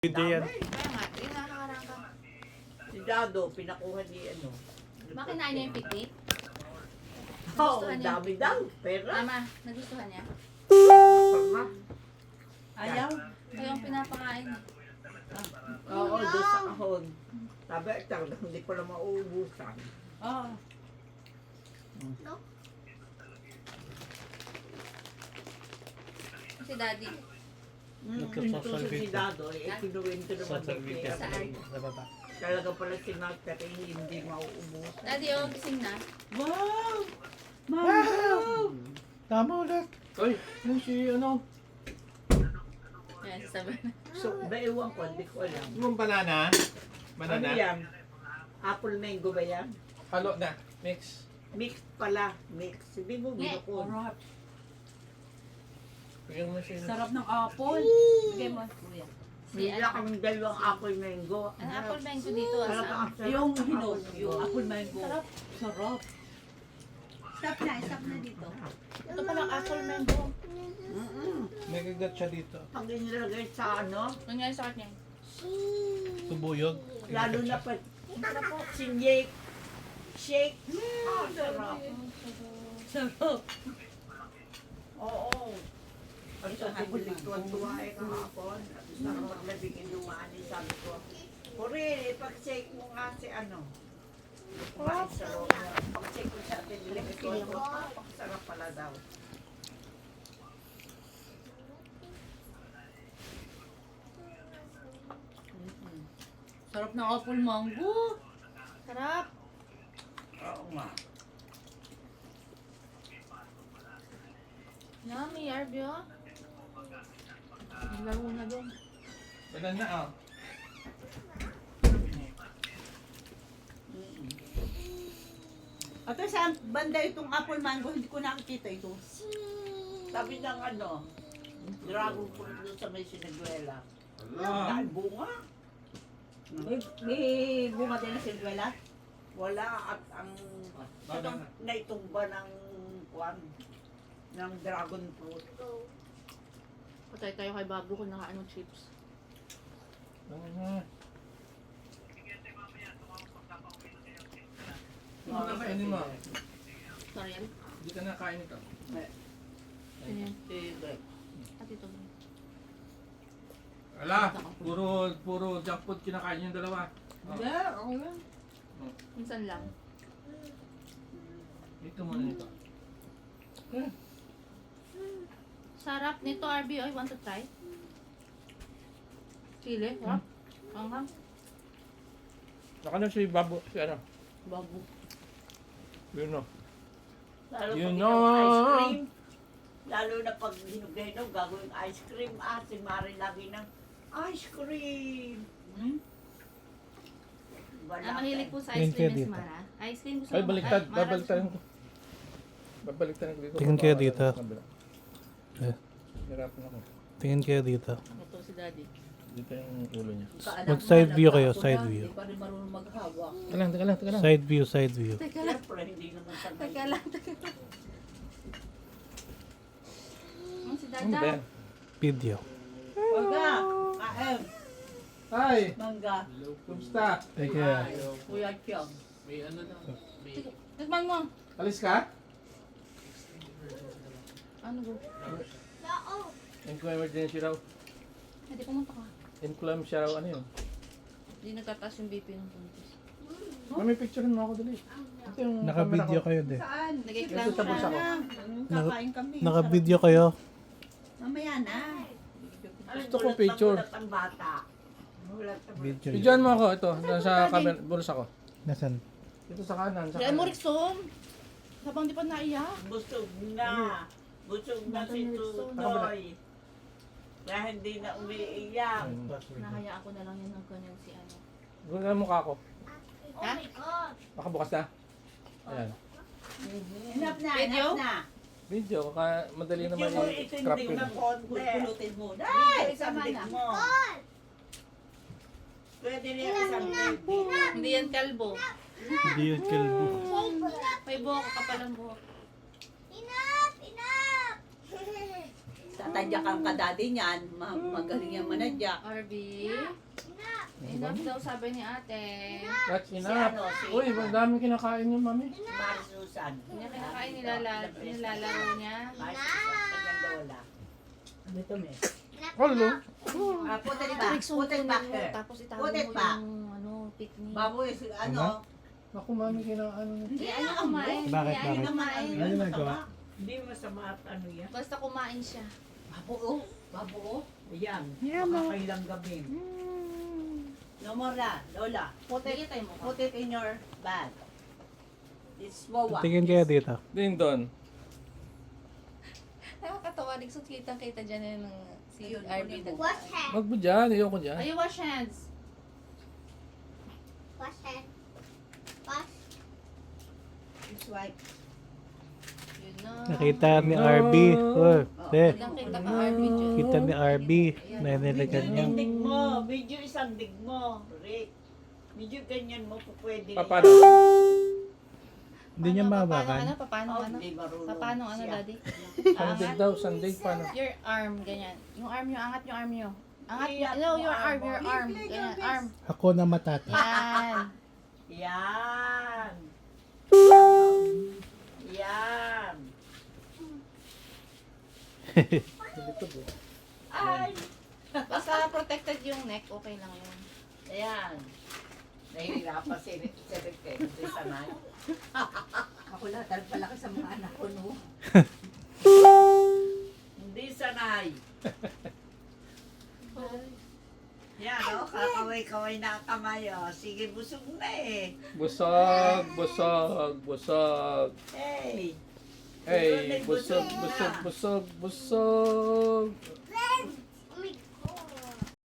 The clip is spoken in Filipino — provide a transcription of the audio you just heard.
Hindi yan. Kaya nga, yung nakakarang ka. Si Dado, pinakuha ni ano. Bakit na niya yung picnic? Oo, Nagustuhan niya? dami daw. Pera. Ama, nagustuhan niya? Pera. Ayaw. Kayo ang pinapakain. Oo, doon sa kahon. Sabi, talagang hindi ko na mauubusan. Oo. Si daddy. Ito si Dado, kinuwin ko naman doon kaya Saan? Sa baba. talaga pala si Nagtari hindi mauubusan. Daddy, oh, gising na. Wow! Wow! Tama ulit. Ay, yung si ano? Ayan, sasabi na. So, ewan ko, hindi ko alam. Yung banana? Ano Banana? yan? Apple mango ba yan? Halo na. Mix. Mix pala, mix. Hindi mo Yeah. binukod. Sarap. Bigyan mo siya. Sarap ng apple. Bigay mo, kuya. Si Bigla ano? kaming dalawang apple mango. Ang apple mango dito, Talaga asa? ang sarap Yung ng hinog, apple yung mango. apple mango. Sarap. Sarap. Stop na dito. Ito palang apple mango. May kagat siya dito. Pag inilagay sa ano, Nangyari sa kanya. Tubuyog. lalo na pag shake. Shake. Ah, sarap. Sarap. Oo. Ang sabi ko tuwa eh kahapon. At sarap labing inumaan eh, sabi ko. Puri, pag-shake mo nga si ano. Kumain sa loob niya. Pag-shake ko siya, tinilagay ko. Sarap pala daw. Sarap ng apple mango. Sarap. Oo nga. Yummy, Arbio. Laro na doon. Banana ah. Ate, saan banda itong apple mango? Hindi ko nakikita ito. Sabi ng ano, dragon fruit doon sa may siniguela. Ah. Dahil bunga. May bunga din na silwela? Wala at ang Banana. naitumba ng kwan ng dragon fruit. Patay tayo kay Babu kung nakaano chips. Banana. Ano ba kainin mo? Sorry, yan. Hindi ka nakain ito. Ganyan. Hindi. At ito. Ala, puro junk food kinakain yung dalawa. Hindi, ako yan. Minsan lang. Dito muna nito. Sarap nito, Arbio. I want to try. Chili, sarap. Anghang. Saka na si Babu, si ano? Bago. Yun no. Lalo You pag know. ice cream. Lalo na pag hinog-hinog, gagawin ice cream. Ah, si Mari lagi ng ice cream. Wala Mahilig po sa Tingin ice kayo cream, Miss dito. Mara. Ice cream gusto Ay, mo? baliktad. Mara, Babaliktarin ko. Babaliktarin ko dito. Tingin kayo dito. Eh. Hirapan ako. Tingin kayo dito. Ito si Daddy. Dito yung ulo niya. Mag side view kayo, side view. Hindi pa rin marunong maghawak. Teka lang. Side view, side view. Teka lang. Siyempre, hindi naman sa Teka lang. Si Ano ba Dada. yan? Video. Mangga. Kaem. Hi! Mangga. Kumusta? Take care. Kuya Chong. Tikman mo. Alis ka? Ano ba? Emergency raw. Hindi pumunta ka. Inclam siya raw. Ano yun? Hindi nagtataas yung BP ng puntis. Mami, picturean mo ako dali. Ito yung Naka-video camera ko. kayo de. Saan? Nag-i-clam Ito sa bulsa ko. Kakain kami. Naka-video kayo. Mamaya na. Gusto ko picture. Mulat ang bata. Mulat ang bata. Video. Bidyoan mo ako. Ito. Nasa camera. Bulsa ko. Nasaan? Ito sa kanan. Sa Kaya mo, kanan. Rickson. Habang di pa naiyak. Busog na. Busog na si Tutoy. Kaya hindi na umiiyak. Nahayaan ko na lang yan ng ganyan si ano. Gawin ang mukha ko. Ha? Baka bukas na. Ayan. Enough na, Video? enough na. Video. Kaya madali naman Yung mo i-scrap itindig yun. na konti. Pulutin mo. Ay, Dai! Sama sandig na. mo. Pwede niya isang baby. Hindi yan kalbo. Hindi yung kilbo. May buhok ka palang buhok. Sarap Tadyak ang kadadi niyan. Magaling yung manadyak. RB. Enough daw sabi ni ate. That's Si enough. ano, si Uy, ang dami kinakain yung mami. Mari Susan. Hindi niya kinakain, nilalaro niya. Mari Susan, kanyang lola. Dito, me. Hello. Put it back, put it back her. Tapos itago Put it mo back. yung ano, picnic. Baboy, ano? Ako mami kinakain niya. Hayaan niya kumain. Bakit, Hayaan niya bakit? kumain. Ano ginagawa? Hindi masama at ano yan. Basta kumain siya. Babuo. Babuo. Ayan, makakailang gabi. No more na, Lola. Put it, Bigyan tayo mo. put it in your bag. It's Wawa. Tingin kayo dito. Din doon. Nakakatawa. Kitang-kita dyan yung si Ayun, RB. kunin mo. Wag mo dyan, ayoko dyan. Are you wash hands? It's white. Yun na. Nakita ni RB. Oh, eh. Kitang-kita ka RB dyan. Kita ni RB. Na nilagyan niya. Tindig mo. Medyo isang dig mo, Rick. Medyo ganyan mo po pwede. Paano? Hindi niya Paano, mabakan. paano, Oh, ano? hindi marunong Paano, ano, siya. daddy? Sandig daw, sandig. Paano? Your arm, ganyan. Yung arm nyo, angat yung arm nyo. Angat Iyak nyo, no, mo your arm arm, mo. your arm. Iyak, Ganyan, iyak. arm. Ako na matata. Yan. Yan. Yan. Ay. Basta protected yung neck, okay lang yun. Ayan. Nahihirapan si Rick eh. Kasi sanay. Ako lang, dahil palaki sa mga anak ko, no? Hindi sanay. Yan o, kakaway-kaway na kamay o. Sige, busog na eh. Busog, busog, busog. Hey. Hey, busog, busog, busog, busog.